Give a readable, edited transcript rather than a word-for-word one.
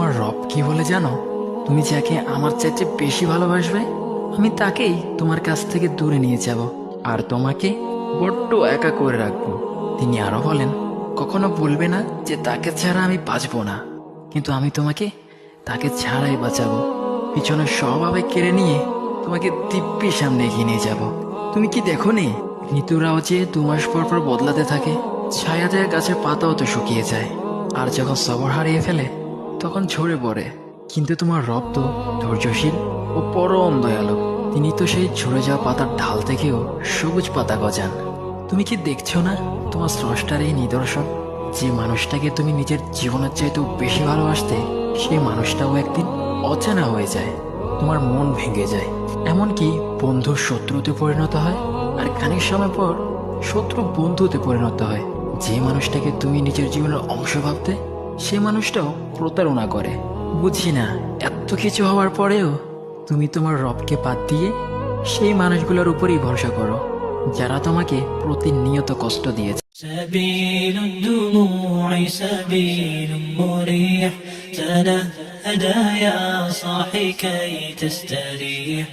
তোমার রব কি বলে জানো? তুমি যাকে আমার চাইতে বেশি ভালোবাসবে, আমি তাকেই তোমার কাছ থেকে দূরে নিয়ে যাব আর তোমাকে বড্ড একা করে রাখবো। তিনি আরো বলেন, কখনো বলবে না যে তাকে ছাড়া আমি বাঁচবো না, কিন্তু আমি তোমাকে তাকে ছাড়াই বাঁচাবো। পিছনে সব আবেগ কেড়ে নিয়ে তোমাকে দিব্যি সামনে এগিয়ে নিয়ে যাব। তুমি কি দেখো নি, ঋতুরাও যে 2 মাস পর পর বদলাতে থাকে, ছায়া দেয়া গাছের পাতাও তো শুকিয়ে যায়, আর যখন সবর হারিয়ে ফেলে তখন ঝরে পড়ে। কিন্তু তোমার রব তো ধৈর্যশীল ও পরম দয়ালু। তিনি তো সেই ঝরে যাওয়া পাতার ঢাল থেকেও সবুজ পাতা গজান। তুমি কি দেখছো না তোমার স্রষ্টার এই নিদর্শন? যে মানুষটাকে তুমি নিজের জীবনের চাইতেও বেশি ভালোবাসতে, সেই মানুষটাও একদিন অচেনা হয়ে যায়, তোমার মন ভেঙে যায়, এমনকি বন্ধু শত্রুতে পরিণত হয়, আর খানিক সময় পর শত্রু বন্ধুতে পরিণত হয়। যে মানুষটাকে তুমি নিজের জীবনের অংশ ভাবতে, সে মানুষটাও প্রতারণা করে। বুঝি না, এত কিছু হওয়ার পরেও তুমি তোমার রবকে বাদ দিয়ে সেই মানুষগুলোর উপরই ভরসা করো, যারা তোমাকে প্রতিনিয়ত কষ্ট দিয়েছে। سبيل الدموع سبيل مريح تنهدى يا صاحي كي تستريح